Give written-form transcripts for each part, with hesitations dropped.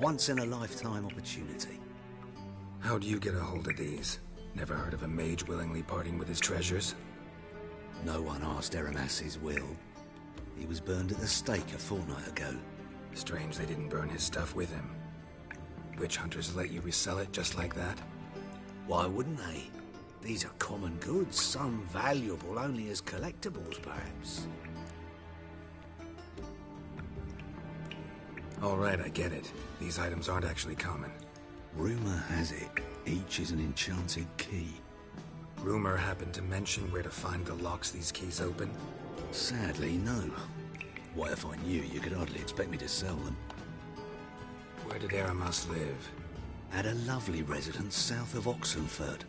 once-in-a-lifetime opportunity. How do you get a hold of these? Never heard of a mage willingly parting with his treasures? No one asked Eramas's will. He was burned at the stake a fortnight ago. Strange they didn't burn his stuff with him. Witch hunters let you resell it just like that? Why wouldn't they? These are common goods, some valuable only as collectibles, perhaps. All right, I get it. These items aren't actually common. Rumor has it, each is an enchanted key. Rumor happened to mention where to find the locks these keys open? Sadly, no. What if I knew? You could hardly expect me to sell them. Where did Eramas live? At a lovely residence south of Oxenford.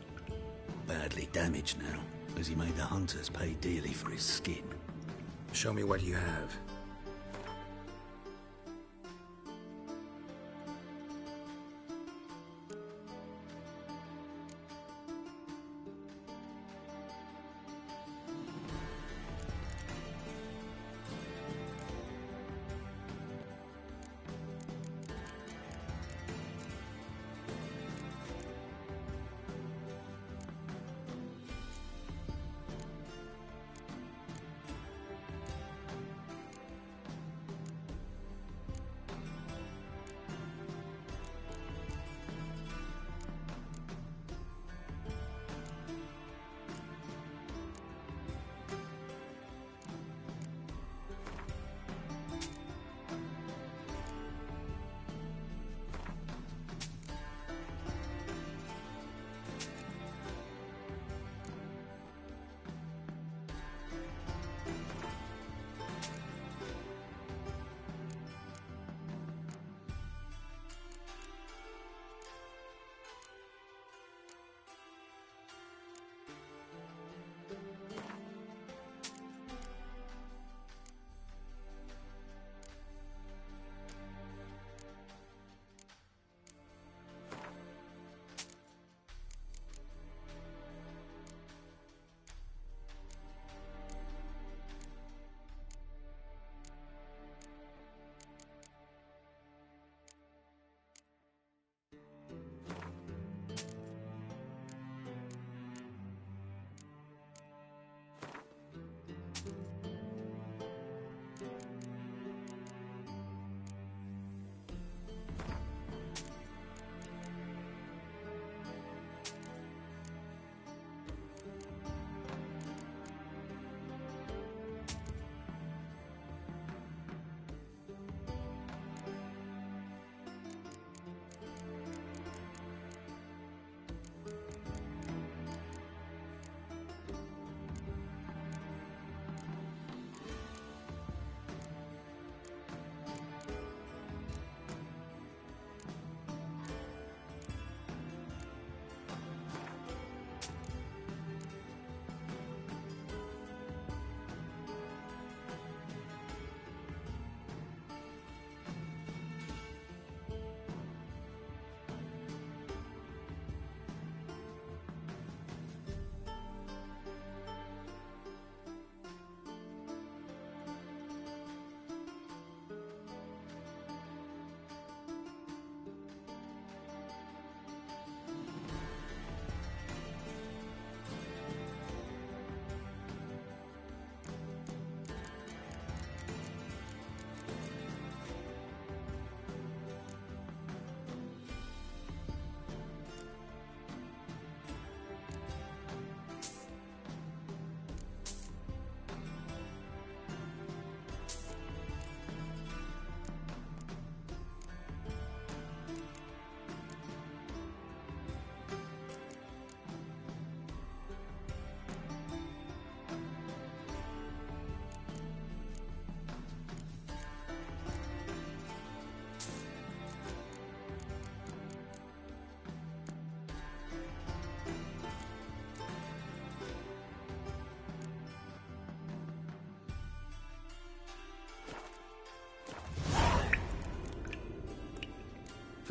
Badly damaged now, as he made the hunters pay dearly for his skin. Show me what you have.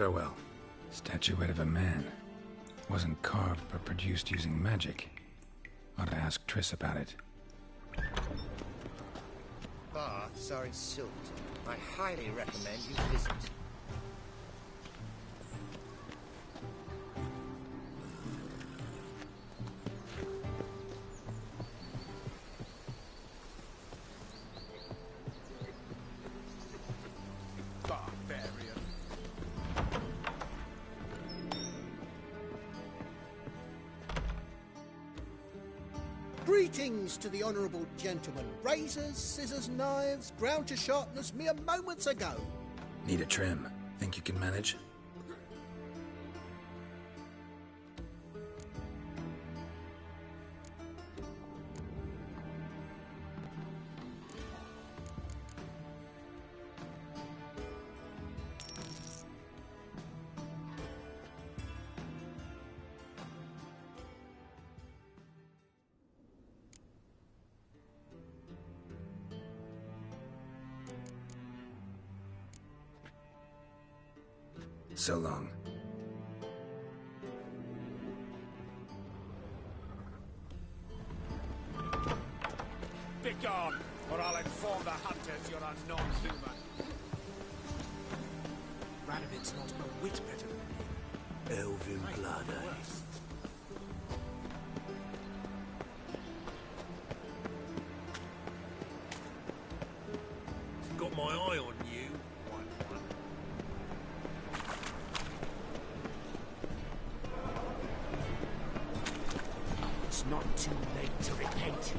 Farewell. Statuette of a man. Wasn't carved, but produced using magic. Ought to ask Triss about it. Baths are in Silverton. I highly recommend you visit. Greetings to the honourable gentleman. Razors, scissors, knives, ground to sharpness mere moments ago. Need a trim. Think you can manage? So long. Begone, or I'll inform the hunters you're a non-human. Radovid's not a whit better than me. Elvin blood, eh? Got my eye on you. It's not too late to repent.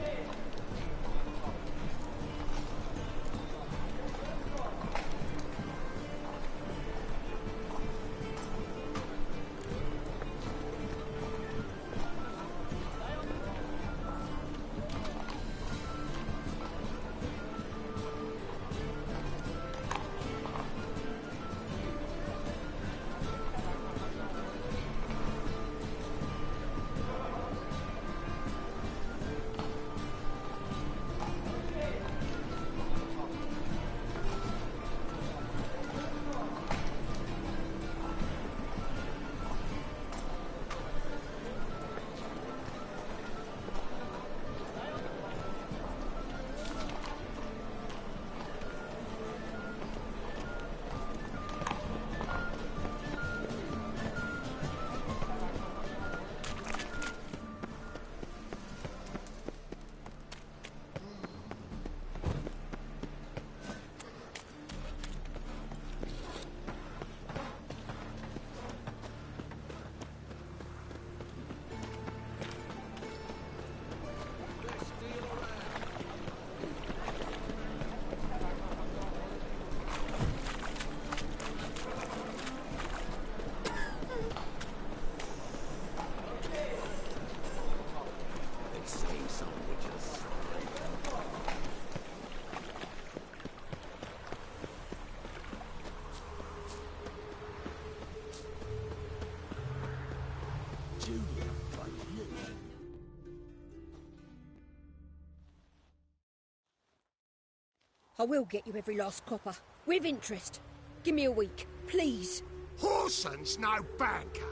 I will get you every last copper, with interest. Give me a week, please. Horson's no banker.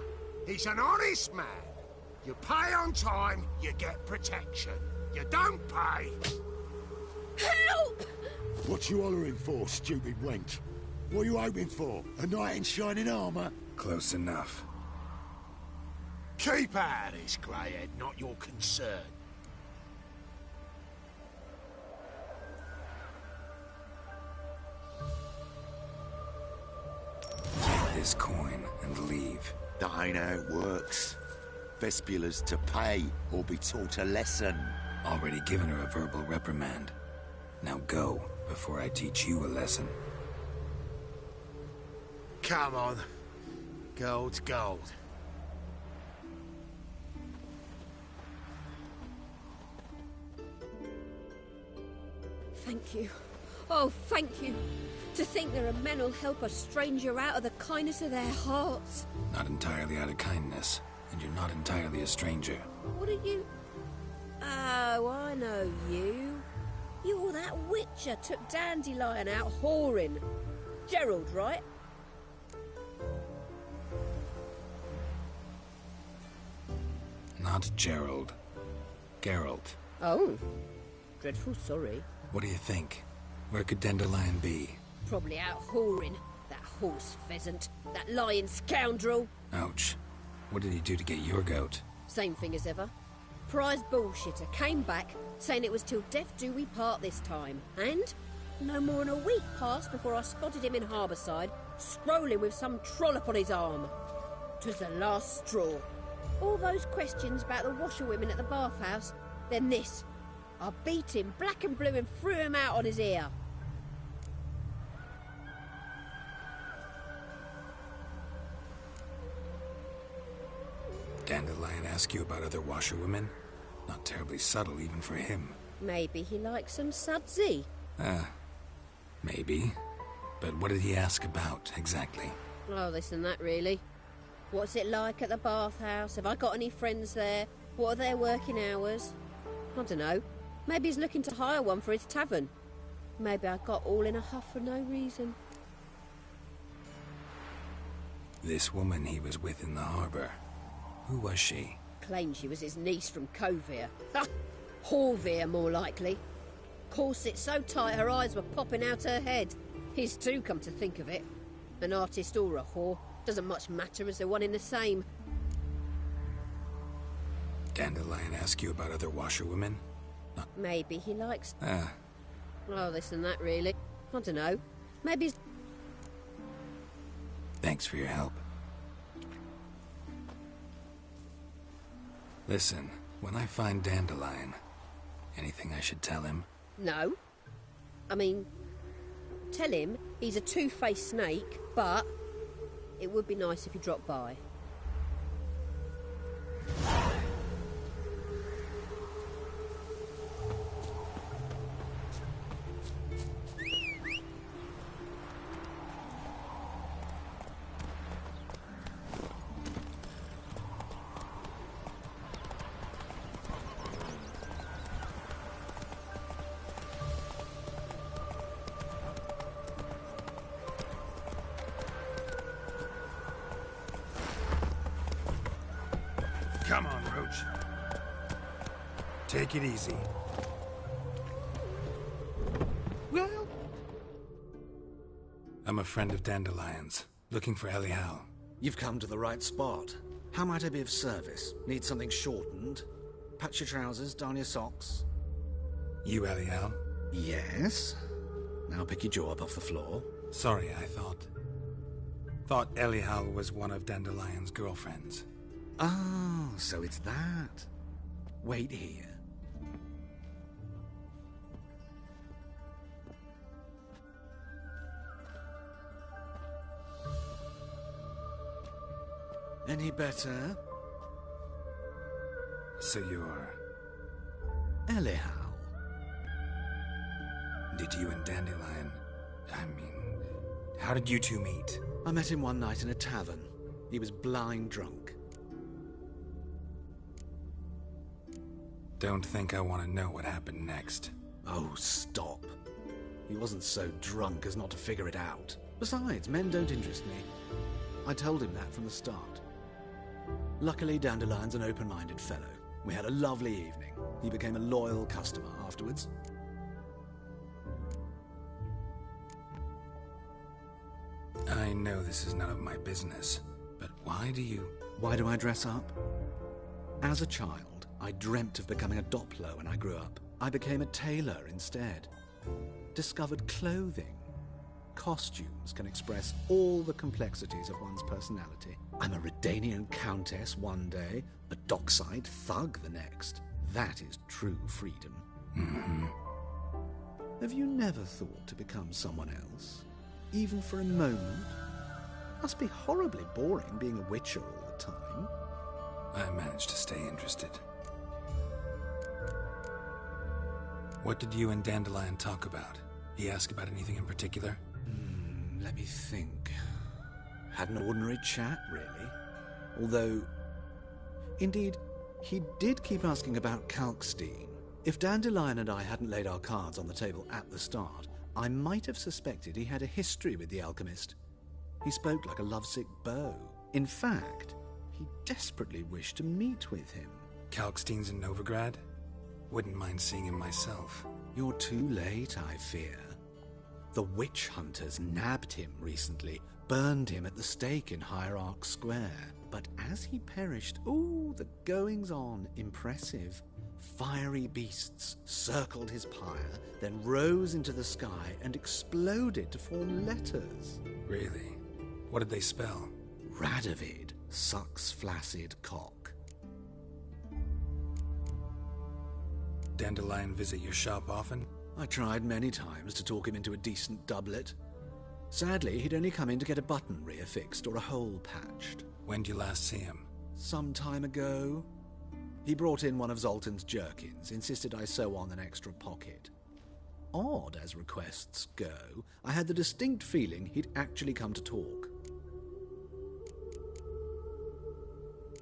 He's an honest man. You pay on time, you get protection. You don't pay... Help! What you hollering for, stupid wench? What are you hoping for? A knight in shining armour? Close enough. Keep out of this, greyhead, not your concern. Take this coin and leave. That ain't how it works. Vespula's to pay or be taught a lesson. Already given her a verbal reprimand. Now go, before I teach you a lesson. Come on. Gold's gold. Thank you. Oh, thank you. To think there are men who'll help a stranger out of the kindness of their hearts. Not entirely out of kindness, and you're not entirely a stranger. What are you... Oh, I know you. You're that witcher took Dandelion out whoring. Gerald, right? Not Gerald. Geralt. Oh. Dreadful sorry. What do you think? Where could Dandelion be? Probably out whoring. That horse pheasant. That lying scoundrel. Ouch. What did he do to get your goat? Same thing as ever. Prize bullshitter came back, saying it was till death do we part this time. And no more than a week passed before I spotted him in Harbourside, scrolling with some trollop on his arm. 'Twas the last straw. All those questions about the washerwomen at the bathhouse, then this. I beat him black and blue and threw him out on his ear. Dandelion ask you about other washerwomen? Not terribly subtle even for him. Maybe he likes some sudsy. Maybe. But what did he ask about, exactly? Oh, this and that, really. What's it like at the bathhouse? Have I got any friends there? What are their working hours? I don't know. Maybe he's looking to hire one for his tavern. Maybe I got all in a huff for no reason. This woman he was with in the harbor. Who was she? Claimed she was his niece from Covere. Ha! Horvere, more likely. Corset so tight her eyes were popping out her head. His too, come to think of it. An artist or a whore. Doesn't much matter as they're one in the same. Dandelion ask you about other washerwomen? Maybe he likes... Oh, this and that, really. I don't know. Maybe he's... Thanks for your help. Listen, when I find Dandelion, anything I should tell him? No. I mean, tell him he's a two-faced snake, but it would be nice if he dropped by. Come on, Roach. Take it easy. Well, I'm a friend of Dandelion's, looking for Ellie Howe. You've come to the right spot. How might I be of service? Need something shortened? Patch your trousers, darn your socks? You Ellie Howe? Yes. Now pick your jaw up off the floor. Sorry, I thought Ellie Howe was one of Dandelion's girlfriends. Oh, so it's that. Wait here. Any better? So you're... Ellie Howe. Did you and Dandelion... how did you two meet? I met him one night in a tavern. He was blind drunk. Don't think I want to know what happened next. Oh, stop. He wasn't so drunk as not to figure it out. Besides, men don't interest me. I told him that from the start. Luckily, Dandelion's an open-minded fellow. We had a lovely evening. He became a loyal customer afterwards. I know this is none of my business, but why do you... Why do I dress up? As a child, I dreamt of becoming a Doppler when I grew up. I became a tailor instead. Discovered clothing. Costumes can express all the complexities of one's personality. I'm a Redanian countess one day, a dockside thug the next. That is true freedom. Mm-hmm. Have you never thought to become someone else? Even for a moment? Must be horribly boring being a witcher all the time. I managed to stay interested. What did you and Dandelion talk about? He asked about anything in particular? Let me think. Had an ordinary chat, really. Although, indeed, he did keep asking about Kalkstein. If Dandelion and I hadn't laid our cards on the table at the start, I might have suspected he had a history with the alchemist. He spoke like a lovesick beau. In fact, he desperately wished to meet with him. Kalkstein's in Novigrad? Wouldn't mind seeing him myself. You're too late, I fear. The witch hunters nabbed him recently, burned him at the stake in Hierarch Square. But as he perished, the goings-on, impressive. Fiery beasts circled his pyre, then rose into the sky and exploded to form letters. Really? What did they spell? Radovid sucks flaccid cock. Dandelion visit your shop often? I tried many times to talk him into a decent doublet. Sadly, he'd only come in to get a button reaffixed or a hole patched. When'd you last see him? Some time ago. He brought in one of Zoltan's jerkins, insisted I sew on an extra pocket. Odd as requests go, I had the distinct feeling he'd actually come to talk.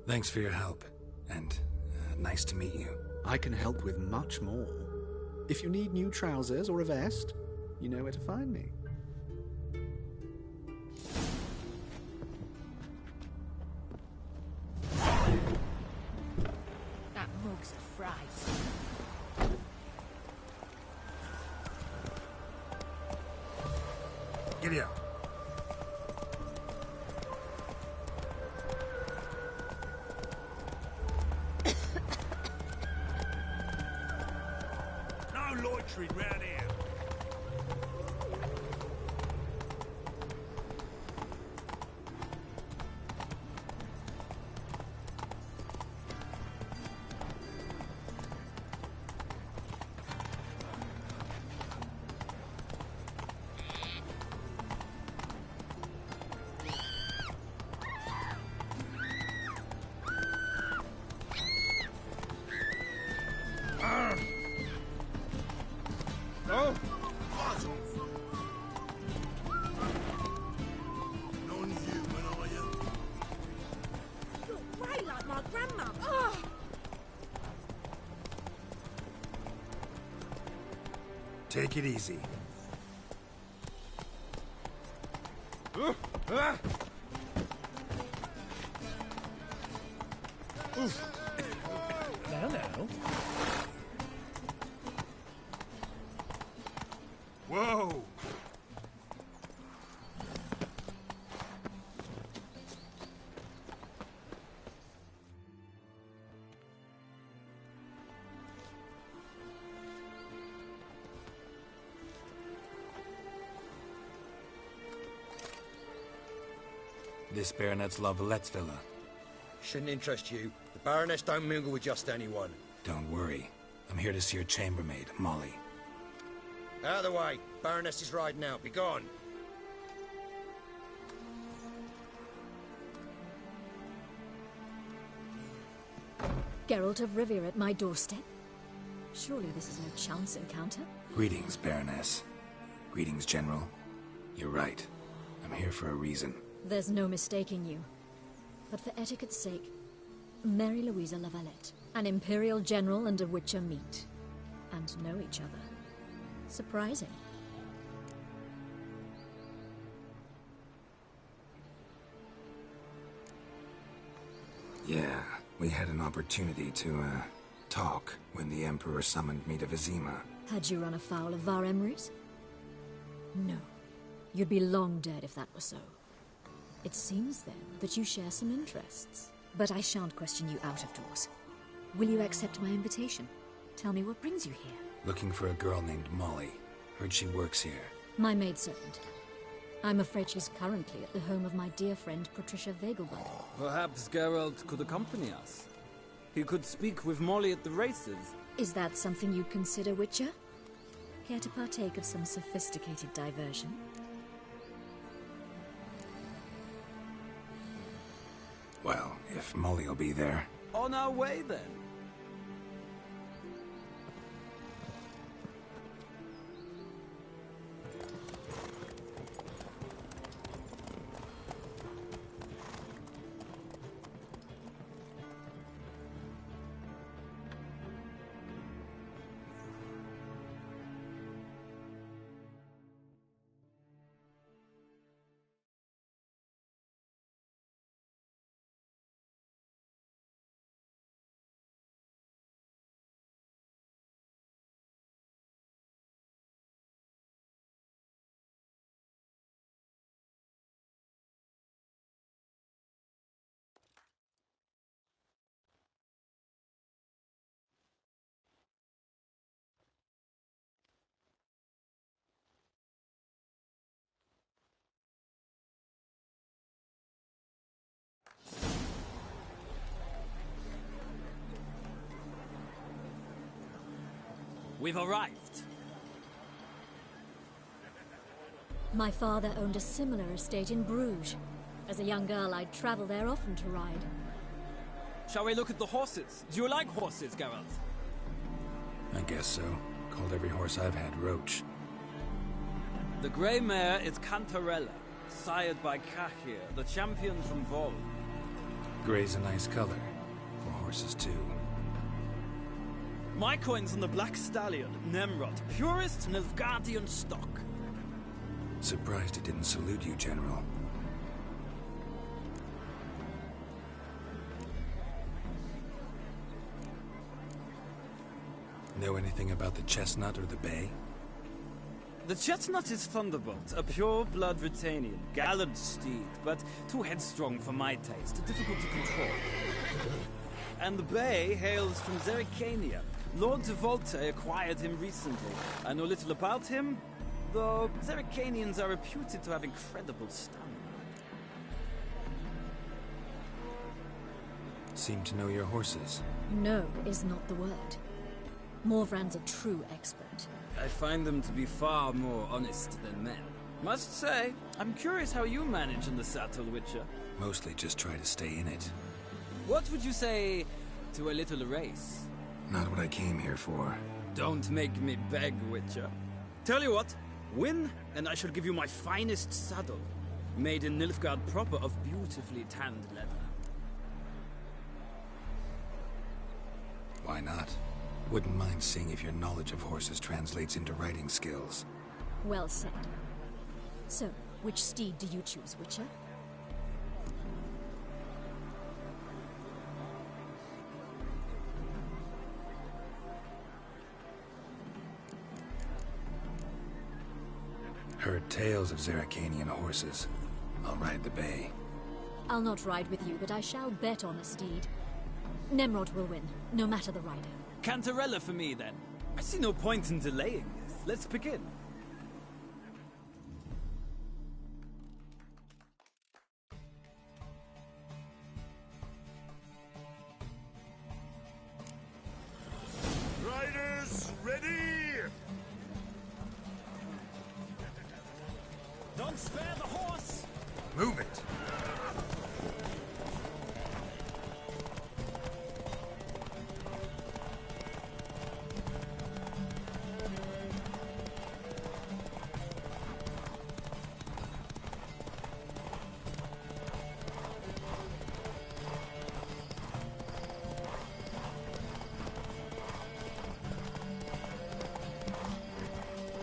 Thanks for your help, and nice to meet you. I can help with much more. If you need new trousers or a vest, you know where to find me. That mug's a fright. Giddy up. No loitering round here. Oh! Non-human, are you? You're way like my grandma. Oh! Take it easy. Now. Whoa! This Baronet's La Vallette's villa. Shouldn't interest you. The Baroness don't mingle with just anyone. Don't worry. I'm here to see your chambermaid, Molly. Out of the way. Baroness is riding out. Be gone. Geralt of Rivia at my doorstep? Surely this is no chance encounter? Greetings, Baroness. Greetings, General. You're right. I'm here for a reason. There's no mistaking you. But for etiquette's sake, Mary Louisa La Valette, an Imperial General and a Witcher meet. And know each other. Surprising. Yeah, we had an opportunity to, talk when the Emperor summoned me to Vizima. Had you run afoul of Var Emrys? No. You'd be long dead if that were so. It seems, then, that you share some interests. But I shan't question you out of doors. Will you accept my invitation? Tell me what brings you here. Looking for a girl named Molly. Heard she works here. My maidservant. I'm afraid she's currently at the home of my dear friend Patricia Vegelbud. Perhaps Geralt could accompany us. He could speak with Molly at the races. Is that something you'd consider, Witcher? Care to partake of some sophisticated diversion? Well, if Molly'll be there. On our way, then. We've arrived. My father owned a similar estate in Bruges. As a young girl, I'd travel there often to ride. Shall we look at the horses? Do you like horses, Geralt? I guess so. Called every horse I've had Roach. The grey mare is Cantarella, sired by Cahir, the champion from Vol. Grey's a nice color. For horses, too. My coin's on the Black Stallion, Nemrod, purest Nilfgaardian stock. Surprised it didn't salute you, General. Know anything about the Chestnut or the Bay? The Chestnut is Thunderbolt, a pure-blood Britannian, gallant steed, but too headstrong for my taste, difficult to control. And the Bay hails from Zerrikania. Lord de Volte acquired him recently. I know little about him, though Zerrikanians are reputed to have incredible stamina. Seem to know your horses. No is not the word. Morvran's a true expert. I find them to be far more honest than men. Must say, I'm curious how you manage in the saddle, Witcher. Mostly just try to stay in it. What would you say to a little race? Not what I came here for. Don't make me beg, Witcher. Tell you what, win, and I shall give you my finest saddle. Made in Nilfgaard proper of beautifully tanned leather. Why not? Wouldn't mind seeing if your knowledge of horses translates into riding skills. Well said. So, which steed do you choose, Witcher? Heard tales of Zerrikanian horses. I'll ride the Bay. I'll not ride with you, but I shall bet on a steed. Nemrod will win, no matter the rider. Cantarella for me, then. I see no point in delaying this. Let's begin. Riders, ready! Don't spare the horse! Move it!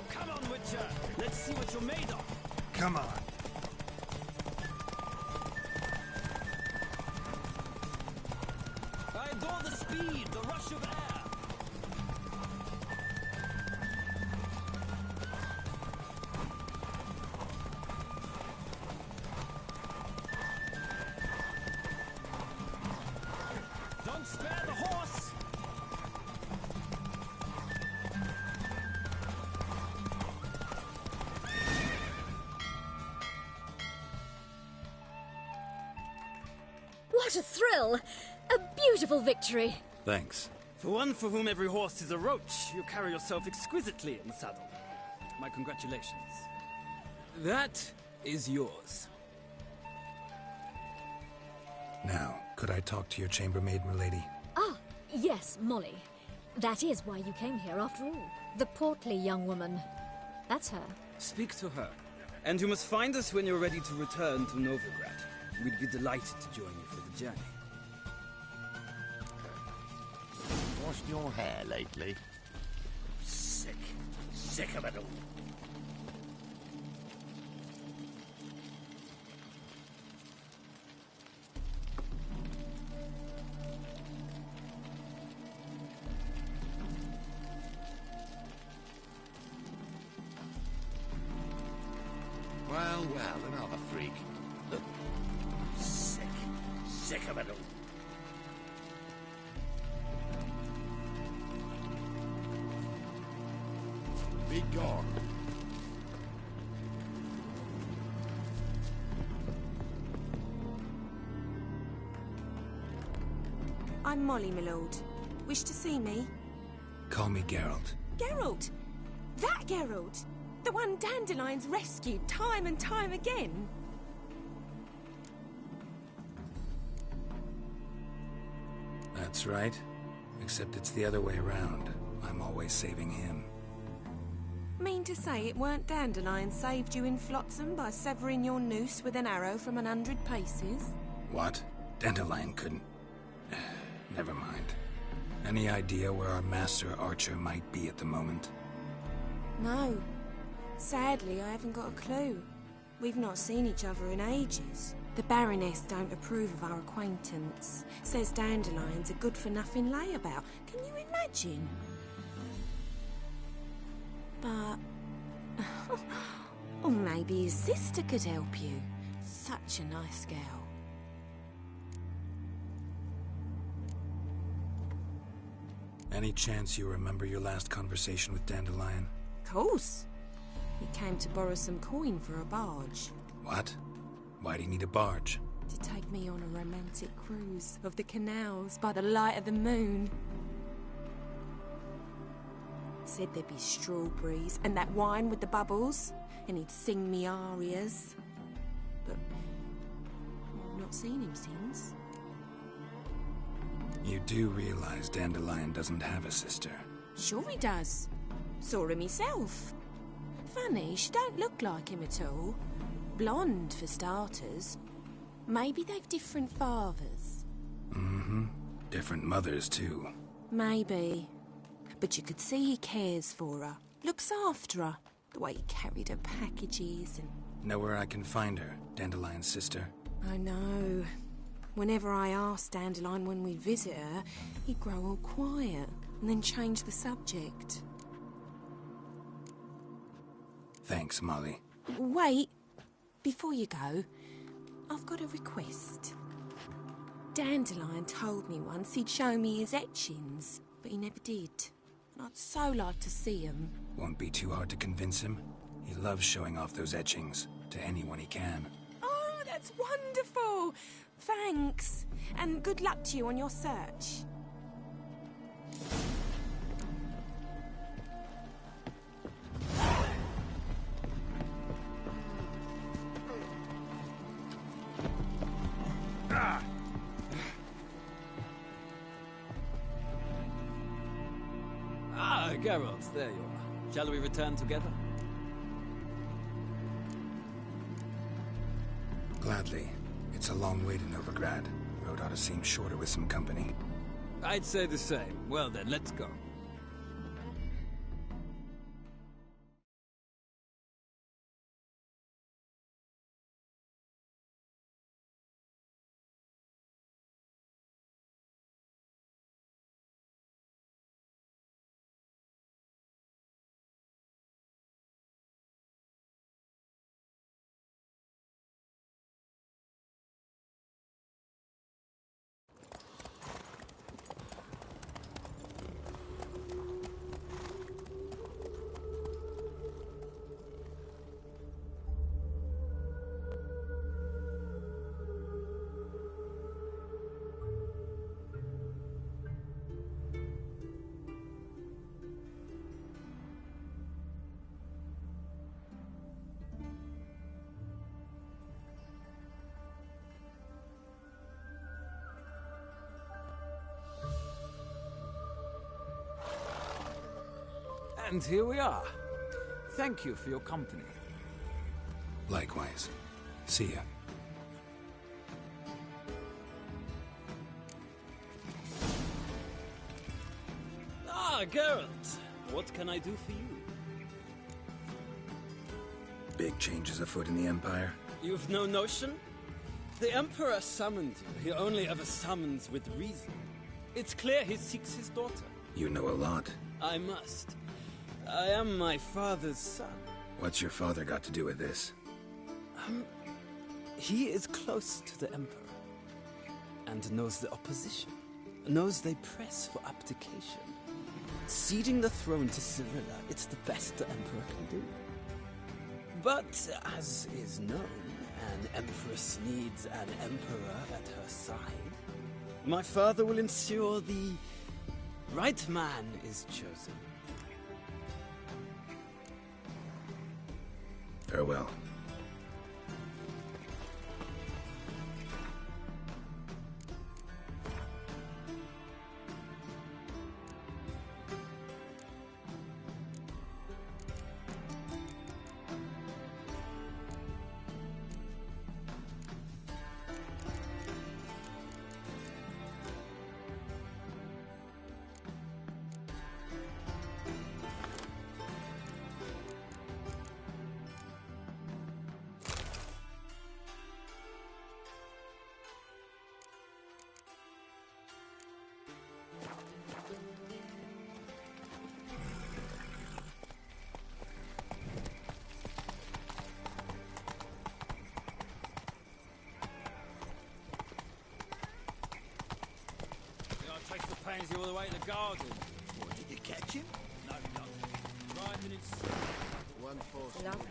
Come on, Witcher! Let's see what you're made of! Come on! I adore the speed, the rush of air! Don't spare the horse! What a thrill! A beautiful victory! Thanks. For one for whom every horse is a roach, you carry yourself exquisitely in the saddle. My congratulations. That is yours. Now, could I talk to your chambermaid, milady? Ah, yes, Molly. That is why you came here after all. The portly young woman. That's her. Speak to her. And you must find us when you're ready to return to Novigrad. We'd be delighted to join you for the journey. Washed your hair lately? Sick. Sick of it all. Well, another freak. Sick. Sick of it all. Be gone. I'm Molly, my lord. Wish to see me? Call me Geralt. Geralt! That Geralt! The one Dandelion's rescued time and time again! That's right. Except it's the other way around. I'm always saving him. Mean to say it weren't Dandelion saved you in Flotsam by severing your noose with an arrow from 100 paces? What? Dandelion couldn't... Never mind. Any idea where our master archer might be at the moment? No. Sadly, I haven't got a clue. We've not seen each other in ages. The Baroness don't approve of our acquaintance. Says Dandelion's a good-for-nothing layabout. Can you imagine? But... or maybe his sister could help you. Such a nice girl. Any chance you remember your last conversation with Dandelion? Course. He came to borrow some coin for a barge. What? Why'd he need a barge? To take me on a romantic cruise of the canals by the light of the moon. Said there'd be strawberries and that wine with the bubbles, and he'd sing me arias. But I've not seen him since. You do realize Dandelion doesn't have a sister? Sure he does. Saw him himself. Funny, she don't look like him at all. Blonde, for starters. Maybe they've different fathers. Mm-hmm. Different mothers, too. Maybe. But you could see he cares for her. Looks after her. The way he carried her packages and... Know where I can find her, Dandelion's sister? I know. Whenever I asked Dandelion when we'd visit her, he'd grow all quiet and then change the subject. Thanks, Molly. Wait. Before you go, I've got a request. Dandelion told me once he'd show me his etchings, but he never did. And I'd so like to see them. Won't be too hard to convince him. He loves showing off those etchings to anyone he can. Oh, that's wonderful! Thanks. And good luck to you on your search. Geralt, there you are. Shall we return together? Gladly. It's a long way to Novigrad. Road ought to seem shorter with some company. I'd say the same. Well then, let's go. And here we are. Thank you for your company. Likewise. See ya. Ah, Geralt. What can I do for you? Big changes afoot in the Empire. You've no notion? The Emperor summoned you. He only ever summons with reason. It's clear he seeks his daughter. You know a lot. I must. I am my father's son. What's your father got to do with this? He is close to the Emperor. And knows the opposition. Knows they press for abdication. Ceding the throne to Cyrilla, it's the best the Emperor can do. But, as is known, an Empress needs an Emperor at her side. My father will ensure the right man is chosen. Farewell. Takes the pansy all the way to the garden. What, did you catch him? No, no. 5 minutes. 1-4. Lovely.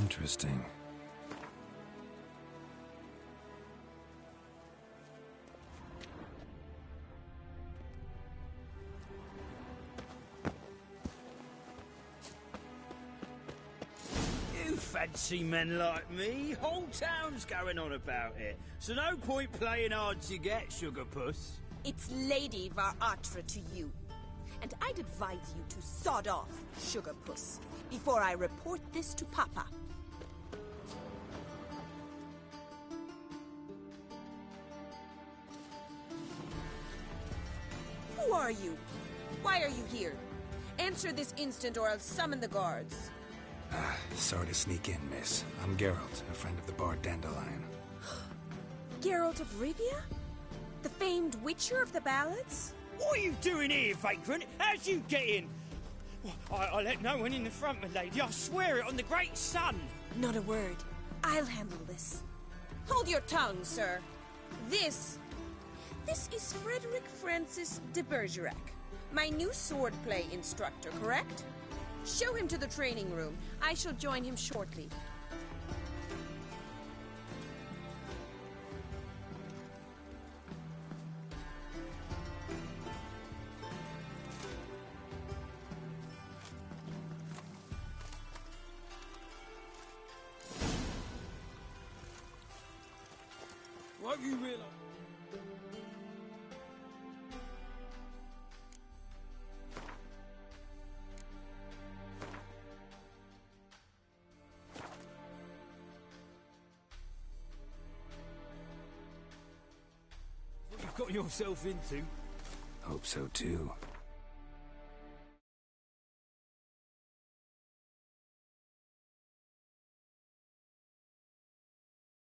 Interesting. You fancy men like me? Whole town's going on about it. So no point playing hard to get, sugar puss. It's Lady Varatra to you. And I'd advise you to sod off, sugar puss, before I report this to Papa. Who are you? Why are you here? Answer this instant or I'll summon the guards. Sorry to sneak in, miss. I'm Geralt, a friend of the bard Dandelion. Geralt of Rivia? The famed witcher of the ballads? What are you doing here, vagrant? How'd you get in? Well, I let no one in the front, my lady. I swear it on the great sun. Not a word. I'll handle this. Hold your tongue, sir. This is Frederick Francis de Bergerac, my new swordplay instructor, correct? Show him to the training room. I shall join him shortly. What you realize? What you've got yourself into? Hope so too.